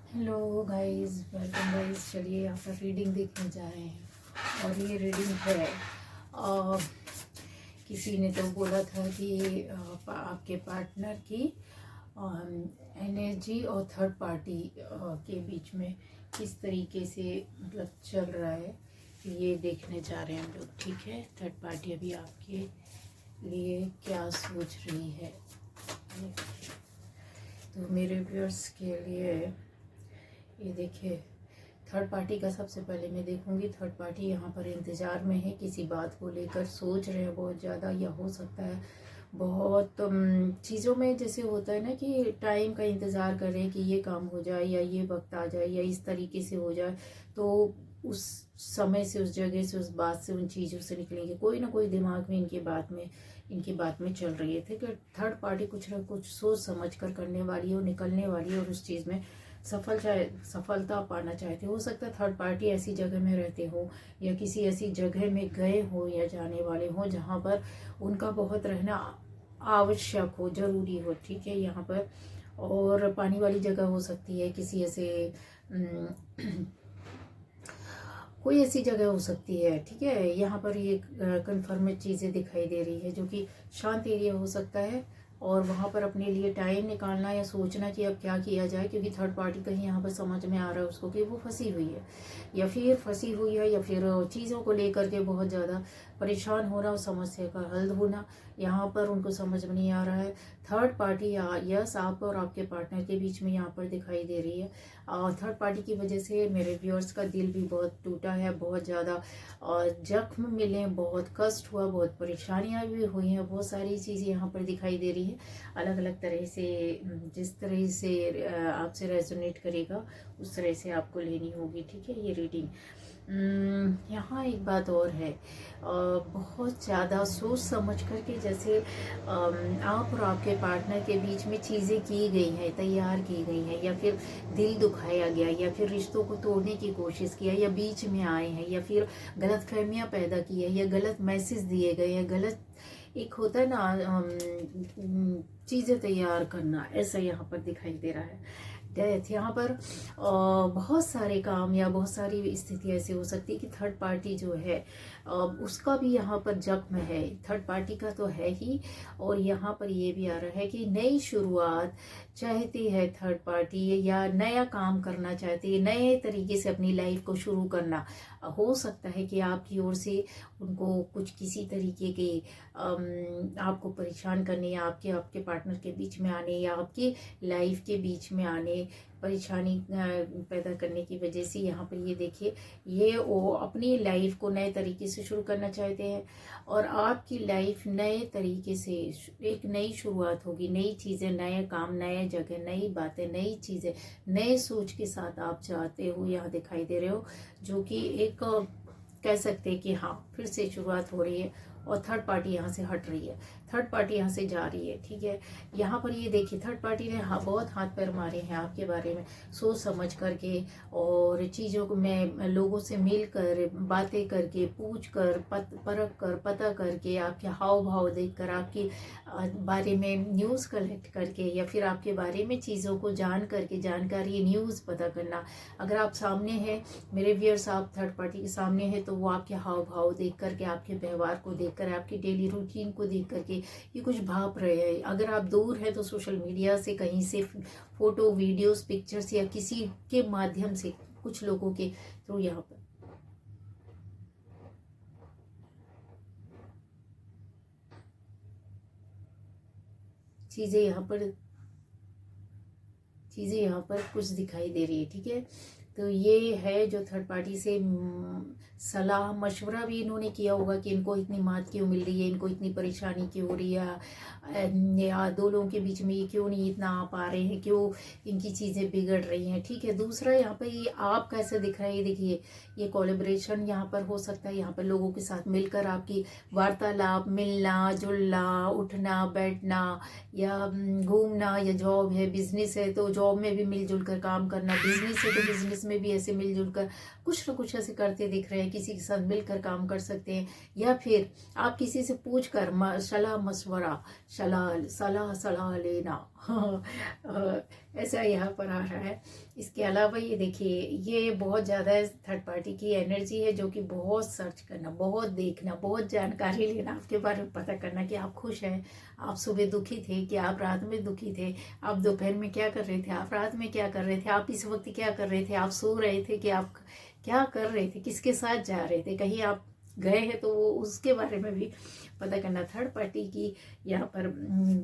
Hello guys, welcome guys. चलिए यहाँ पर रीडिंग देखने जा रहे हैं और ये रीडिंग है किसी ने तो बोला था कि आपके पार्टनर की एनर्जी और थर्ड पार्टी के बीच में किस तरीके से मतलब चल रहा है, ये देखने जा रहे हैं हम लोग। ठीक है, थर्ड पार्टी अभी आपके लिए क्या सोच रही है। तो मेरे व्यूअर्स के लिए ये देखिए, थर्ड पार्टी का सबसे पहले मैं देखूंगी। थर्ड पार्टी यहाँ पर इंतज़ार में है, किसी बात को लेकर सोच रहे हैं बहुत ज़्यादा, या हो सकता है बहुत चीज़ों में जैसे होता है ना कि टाइम का इंतज़ार कर रहे हैं कि ये काम हो जाए या ये वक्त आ जाए या इस तरीके से हो जाए, तो उस समय से, उस जगह से, उस बात से, उन चीज़ों से निकलेंगे। कोई ना कोई दिमाग में इनकी बात में चल रही है। ठीक है, थर्ड पार्टी कुछ ना कुछ सोच समझ कर करने वाली है और निकलने वाली है और उस चीज़ में सफलता पाना चाहते हो सकता है थर्ड पार्टी ऐसी जगह में रहते हो या किसी ऐसी जगह में गए हो या जाने वाले हो जहाँ पर उनका बहुत रहना आवश्यक हो, जरूरी हो। ठीक है, यहाँ पर और पानी वाली जगह हो सकती है, किसी ऐसे कोई ऐसी जगह हो सकती है। ठीक है, यहाँ पर ये कन्फर्म चीज़ें दिखाई दे रही है जो कि शांत एरिया हो सकता है और वहाँ पर अपने लिए टाइम निकालना या सोचना कि अब क्या किया जाए, क्योंकि थर्ड पार्टी कहीं यहाँ पर समझ में आ रहा है उसको कि वो फंसी हुई है या फिर फंसी हुई है या फिर चीज़ों को लेकर के बहुत ज़्यादा परेशान होना और समस्या का हल होना यहाँ पर उनको समझ में नहीं आ रहा है। थर्ड पार्टी यस आप और आपके पार्टनर के बीच में यहाँ पर दिखाई दे रही है। और थर्ड पार्टी की वजह से मेरे व्यूअर्स का दिल भी बहुत टूटा है, बहुत ज़्यादा और जख्म मिले, बहुत कष्ट हुआ, बहुत परेशानियां भी हुई हैं, बहुत सारी चीज़ें यहाँ पर दिखाई दे रही है अलग अलग तरह से। जिस तरह से आपसे रेजोनेट करेगा उस तरह से आपको लेनी होगी। ठीक है, ये रीडिंग। यहाँ एक बात और है, बहुत ज़्यादा सोच समझ कर के जैसे आप और आपके पार्टनर के बीच में चीज़ें की गई हैं, तैयार की गई हैं, या फिर दिल दुखाया गया या फिर रिश्तों को तोड़ने की कोशिश किया या बीच में आए हैं या फिर गलत फहमियाँ पैदा की है या गलत मैसेज दिए गए हैं, गलत एक होता है ना चीज़ें तैयार करना, ऐसा यहाँ पर दिखाई दे रहा है। डेथ यहाँ पर बहुत सारे काम या बहुत सारी स्थिति ऐसी हो सकती है कि थर्ड पार्टी जो है उसका भी यहाँ पर जख्म है। थर्ड पार्टी का तो है ही, और यहाँ पर ये भी आ रहा है कि नई शुरुआत चाहती है थर्ड पार्टी, या नया काम करना चाहती है, नए तरीके से अपनी लाइफ को शुरू करना। हो सकता है कि आपकी ओर से उनको कुछ किसी तरीके के आपको परेशान करने या आपके आपके पार्टनर के बीच में आने या आपकी लाइफ के बीच में आने, परेशानी पैदा करने की वजह से यहाँ पर ये देखिए, ये वो अपनी लाइफ को नए तरीके से शुरू करना चाहते हैं और आपकी लाइफ नए तरीके से एक नई शुरुआत होगी। नई चीज़ें, नए काम, नए जगह, नई बातें, नई चीज़ें, नए सोच के साथ आप चाहते हो, यहाँ दिखाई दे रहे हो, जो कि एक कह सकते हैं कि हाँ फिर से शुरुआत हो रही है और थर्ड पार्टी यहाँ से हट रही है, थर्ड पार्टी यहाँ से जा रही है। ठीक है, यहाँ पर ये देखिए, थर्ड पार्टी ने बहुत हाथ पैर मारे हैं आपके बारे में सोच समझ करके और चीज़ों को में लोगों से मिल कर, बातें करके, पूछ कर, परख कर, पता करके, आपके हाव भाव देख कर, आपके बारे में न्यूज़ कलेक्ट करके या फिर आपके बारे में चीज़ों को जान करके, जानकारी, न्यूज़ पता करना। अगर आप सामने हैं मेरे व्यूअर्स, आप थर्ड पार्टी के सामने हैं, तो वो आपके हाव भाव देख करके, आपके व्यवहार को देख कर, आपकी डेली रूटीन को देख करके ये कुछ भाप रहे हैं। अगर आप दूर हैं तो सोशल मीडिया से कहीं से फोटो, वीडियोस, पिक्चर्स या किसी के माध्यम से, कुछ लोगों के थ्रू यहाँ पर चीज़ें यहाँ पर चीज़ें यहाँ पर कुछ दिखाई दे रही है। ठीक है, तो ये है जो थर्ड पार्टी से सलाह मशवरा भी इन्होंने किया होगा कि इनको इतनी मात क्यों मिल रही है, इनको इतनी परेशानी क्यों हो रही है, या दो लोगों के बीच में ये क्यों नहीं इतना आ पा रहे हैं, क्यों इनकी चीज़ें बिगड़ रही हैं। ठीक है, दूसरा यहाँ पर ये आप कैसे दिख रहा है, ये देखिए, ये कोलेब्रेशन यहाँ पर हो सकता है। यहाँ पर लोगों के साथ मिलकर आपकी वार्तालाप, मिलना जुलना, उठना बैठना या घूमना, या जॉब है, बिजनेस है तो जॉब में भी मिलजुल कर काम करना, बिजनेस है तो बिजनेस में भी ऐसे मिलजुल कर कुछ ना कुछ ऐसे करते दिख रहे हैं। किसी के साथ मिलकर काम कर सकते हैं या फिर आप किसी से पूछ कर सलाह मशवरा, सलाह सलाह सलाह लेना ऐसा यहाँ पर आ रहा है। इसके अलावा ये देखिए, ये बहुत ज़्यादा थर्ड पार्टी की एनर्जी है, जो कि बहुत सर्च करना, बहुत देखना, बहुत जानकारी लेना, आपके बारे में पता करना कि आप खुश हैं, आप सुबह दुखी थे, कि आप रात में दुखी थे, आप दोपहर में क्या कर रहे थे, आप रात में क्या कर रहे थे, आप इस वक्त क्या कर रहे थे, आप सो रहे थे कि आप क्या कर रहे थे, किसके साथ जा रहे थे, कहीं आप गए हैं तो वो उसके बारे में भी पता करना। थर्ड पार्टी की यहाँ पर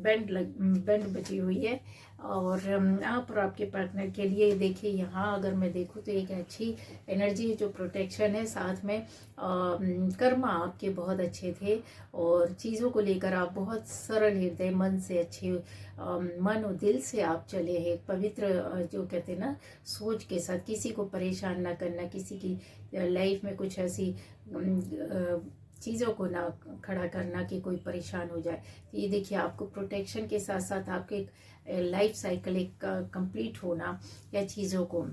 बैंड बची हुई है। और यहाँ पर आपके पार्टनर के लिए देखिए, यहाँ अगर मैं देखूँ तो एक अच्छी एनर्जी है, जो प्रोटेक्शन है, साथ में कर्मा आपके बहुत अच्छे थे, और चीज़ों को लेकर आप बहुत सरल हृदय मन से, अच्छे मन और दिल से आप चले हैं, पवित्र जो कहते हैं ना, सोच के साथ, किसी को परेशान ना करना, किसी की लाइफ में कुछ ऐसी चीज़ों को ना खड़ा करना कि कोई परेशान हो जाए। तो ये देखिए, आपको प्रोटेक्शन के साथ साथ आपके लाइफ साइकिल एक कंप्लीट होना या चीज़ों को,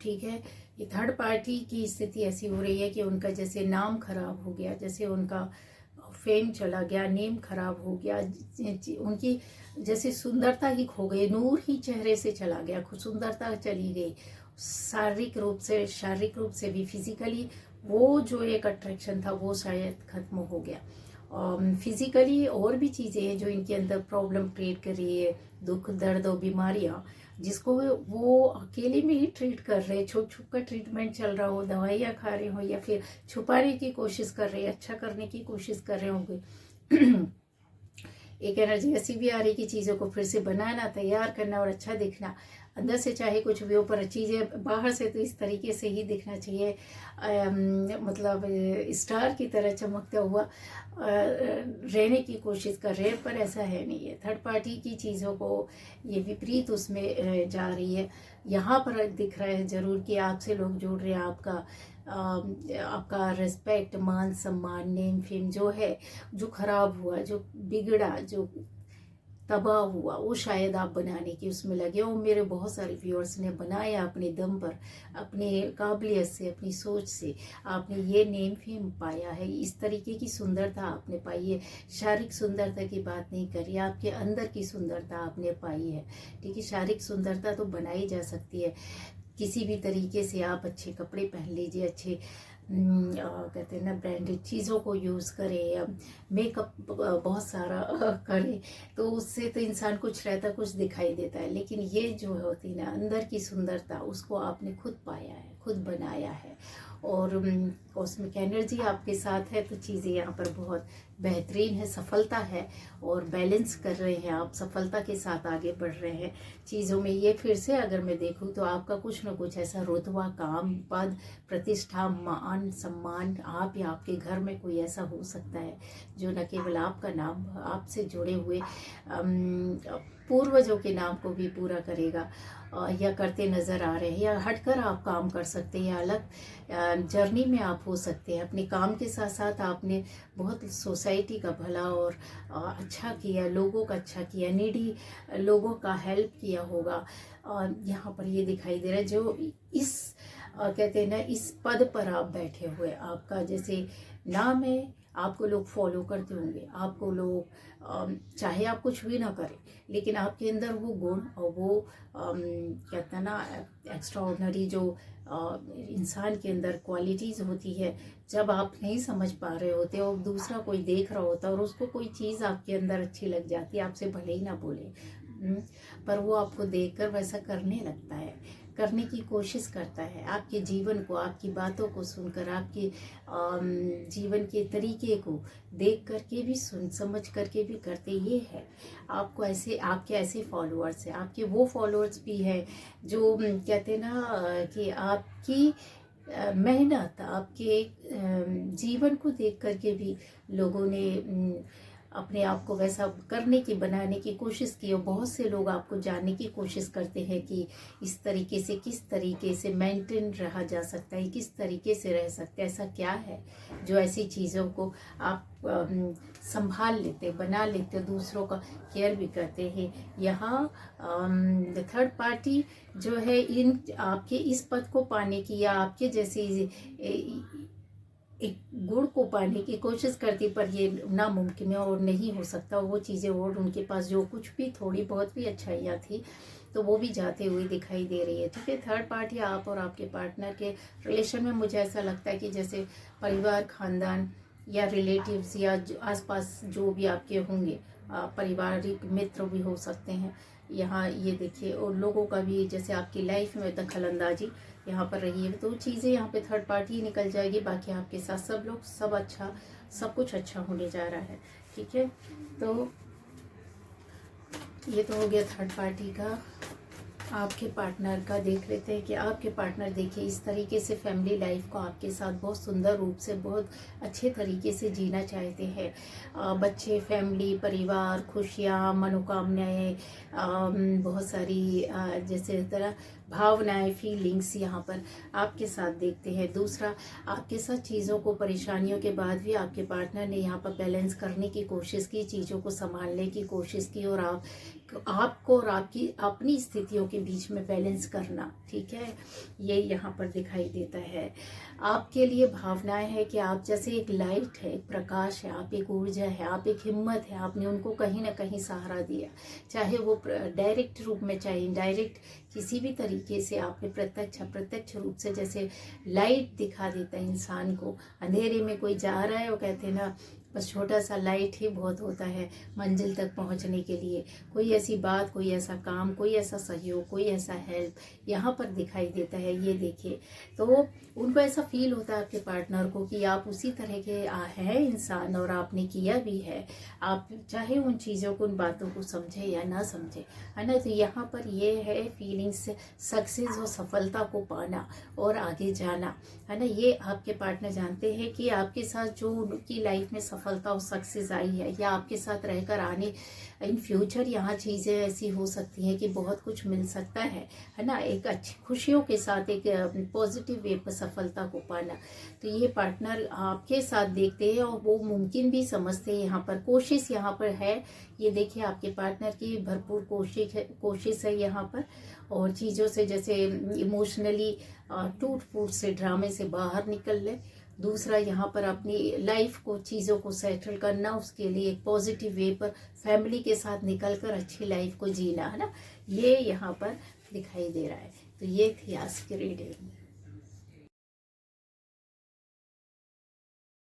ठीक है। ये थर्ड पार्टी की स्थिति ऐसी हो रही है कि उनका जैसे नाम खराब हो गया, जैसे उनका फेम चला गया, नेम खराब हो गया, उनकी जैसे सुंदरता ही खो गई, नूर ही चेहरे से चला गया, सुंदरता चली गई, शारीरिक रूप से भी, फिजिकली वो जो एक अट्रैक्शन था वो शायद खत्म हो गया। फिजिकली और भी चीज़ें हैं जो इनके अंदर प्रॉब्लम क्रिएट कर रही है, दुख दर्द और बीमारियाँ, जिसको वो अकेले में ही ट्रीट कर रहे हैं, छुप छुप कर ट्रीटमेंट चल रहा हो, दवाइयाँ खा रहे हो, या फिर छुपाने की कोशिश कर रहे हैं, अच्छा करने की कोशिश कर रहे होंगे। एक एनर्जी ऐसी भी आ रही कि चीज़ों को फिर से बनाना, तैयार करना और अच्छा दिखना, अंदर से चाहे कुछ भी हो, पर चीज़ें बाहर से तो इस तरीके से ही दिखना चाहिए, मतलब स्टार की तरह चमकता हुआ रहने की कोशिश कर रहे हैं, पर ऐसा है नहीं है। थर्ड पार्टी की चीज़ों को ये विपरीत उसमें जा रही है। यहाँ पर दिख रहा है ज़रूर कि आपसे लोग जुड़ रहे हैं, आपका रिस्पेक्ट, मान सम्मान, नेम फेम जो है, जो खराब हुआ, जो बिगड़ा, जो तबाह हुआ, वो शायद आप बनाने की उसमें लगे हो। मेरे बहुत सारे व्यूअर्स ने बनाया अपने दम पर, अपने काबिलियत से, अपनी सोच से, आपने ये नेम फेम पाया है, इस तरीके की सुंदरता आपने पाई है। शारीरिक सुंदरता की बात नहीं कर रही, आपके अंदर की सुंदरता आपने पाई है, ठीक है। शारीरिक सुंदरता तो बनाई जा सकती है किसी भी तरीके से, आप अच्छे कपड़े पहन लीजिए, अच्छे कहते हैं ना, ब्रांडेड चीज़ों को यूज़ करें, या मेकअप बहुत सारा करें, तो उससे तो इंसान कुछ रहता, कुछ दिखाई देता है। लेकिन ये जो होती ना अंदर की सुंदरता, उसको आपने खुद पाया है, खुद बनाया है, और कॉस्मिक एनर्जी आपके साथ है, तो चीज़ें यहाँ पर बहुत बेहतरीन है, सफलता है, और बैलेंस कर रहे हैं आप, सफलता के साथ आगे बढ़ रहे हैं चीज़ों में। ये फिर से अगर मैं देखूँ तो आपका कुछ ना कुछ ऐसा रुतबा, काम, पद, प्रतिष्ठा, मान सम्मान, आप या आपके घर में कोई ऐसा हो सकता है जो न केवल आपका नाम, आपसे जुड़े हुए पूर्वजों के नाम को भी पूरा करेगा, या करते नज़र आ रहे हैं, या हटकर आप काम कर सकते हैं, या अलग जर्नी में आप हो सकते हैं। अपने काम के साथ साथ आपने बहुत सोसाइटी का भला और अच्छा किया, लोगों का अच्छा किया, नीडी लोगों का हेल्प किया होगा। यहाँ पर ये दिखाई दे रहा है, जो इस कहते हैं ना, इस पद पर आप बैठे हुए, आपका जैसे नाम है, आपको लोग फॉलो करते होंगे, आपको लोग चाहे आप कुछ भी ना करें, लेकिन आपके अंदर वो गुण और वो कहते हैं ना, एक्स्ट्रा ऑर्डिनरी जो इंसान के अंदर क्वालिटीज़ होती है, जब आप नहीं समझ पा रहे होते और दूसरा कोई देख रहा होता है, और उसको कोई चीज़ आपके अंदर अच्छी लग जाती है, आपसे भले ही ना बोले, पर वो आपको देखकर वैसा करने लगता है, करने की कोशिश करता है, आपके जीवन को, आपकी बातों को सुनकर, आपके जीवन के तरीके को देख करके भी, सुन समझ करके भी करते। ये है आपको ऐसे, आपके ऐसे फॉलोअर्स हैं, आपके वो फॉलोअर्स भी हैं जो कहते हैं ना कि आपकी मेहनत, आपके जीवन को देख करके भी लोगों ने अपने आप को वैसा करने की, बनाने की कोशिश की। और बहुत से लोग आपको जानने की कोशिश करते हैं कि इस तरीके से, किस तरीके से मेंटेन रहा जा सकता है, किस तरीके से रह सकते हैं, ऐसा क्या है जो ऐसी चीज़ों को आप संभाल लेते, बना लेते, दूसरों का केयर भी करते हैं। यहाँ थर्ड पार्टी जो है, इन आपके इस पद को पाने की, या आपके जैसे एक गुण को पाने की कोशिश करती, पर ये नामुमकिन है और नहीं हो सकता वो चीज़ें, और उनके पास जो कुछ भी थोड़ी बहुत भी अच्छाइयाँ थी, तो वो भी जाते हुए दिखाई दे रही है। ठीक है, थर्ड पार्टी आप और आपके पार्टनर के रिलेशन में मुझे ऐसा लगता है कि जैसे परिवार, खानदान या रिलेटिव्स या आसपास जो भी आपके होंगे, पारिवारिक मित्र भी हो सकते हैं। यहाँ ये देखिए, और लोगों का भी जैसे आपकी लाइफ में दखल अंदाजी यहाँ पर रही है, तो चीज़ें यहाँ पे थर्ड पार्टी ही निकल जाएगी। बाकी आपके साथ सब लोग सब अच्छा, सब कुछ अच्छा होने जा रहा है। ठीक है, तो ये तो हो गया थर्ड पार्टी का। आपके पार्टनर का देख लेते हैं कि आपके पार्टनर देखिए इस तरीके से फैमिली लाइफ को आपके साथ बहुत सुंदर रूप से, बहुत अच्छे तरीके से जीना चाहते हैं। बच्चे, फैमिली, परिवार, खुशियाँ, मनोकामनाएं, बहुत सारी जैसे तरह भावनाएं, फीलिंग्स यहाँ पर आपके साथ देखते हैं। दूसरा, आपके साथ चीज़ों को, परेशानियों के बाद भी आपके पार्टनर ने यहाँ पर बैलेंस करने की कोशिश की, चीज़ों को संभालने की कोशिश की, और आपको और आपकी अपनी स्थितियों के बीच में बैलेंस करना। ठीक है, ये यहाँ पर दिखाई देता है। आपके लिए भावनाएं है कि आप जैसे एक लाइट है, एक प्रकाश है, आप एक ऊर्जा है, आप एक हिम्मत है। आपने उनको कहीं ना कहीं सहारा दिया, चाहे वो डायरेक्ट रूप में, चाहे इनडायरेक्ट, किसी भी तरीके से आपने प्रत्यक्ष अप्रत्यक्ष रूप से, जैसे लाइट दिखा देता है इंसान को। अंधेरे में कोई जा रहा है, वो कहते हैं ना, बस छोटा सा लाइट ही बहुत होता है मंजिल तक पहुंचने के लिए। कोई ऐसी बात, कोई ऐसा काम, कोई ऐसा सहयोग, कोई ऐसा हेल्प यहाँ पर दिखाई देता है। ये देखिए, तो उनको ऐसा फील होता है आपके पार्टनर को कि आप उसी तरह के हैं इंसान, और आपने किया भी है। आप चाहे उन चीज़ों को, उन बातों को समझे या ना समझे, है ना। तो यहाँ पर ये है फीलिंग्स, सक्सेस और सफलता को पाना और आगे जाना, है ना। ये आपके पार्टनर जानते हैं कि आपके साथ जो उनकी लाइफ में सफलता और सक्सेस आई है, या आपके साथ रहकर आने इन फ्यूचर यहाँ चीज़ें ऐसी हो सकती हैं कि बहुत कुछ मिल सकता है ना। एक अच्छी खुशियों के साथ एक पॉजिटिव वे पर सफलता को पाना, तो ये पार्टनर आपके साथ देखते हैं और वो मुमकिन भी समझते हैं। यहाँ पर कोशिश यहाँ पर है, ये देखिए आपके पार्टनर की भरपूर कोशिश है यहाँ पर, और चीज़ों से जैसे इमोशनली टूट फूट से, ड्रामे से बाहर निकल ले। दूसरा, यहाँ पर अपनी लाइफ को, चीज़ों को सेटल करना, उसके लिए एक पॉजिटिव वे पर फैमिली के साथ निकलकर अच्छी लाइफ को जीना, है ना। ये यहाँ पर दिखाई दे रहा है। तो ये थी आज की रीडिंग।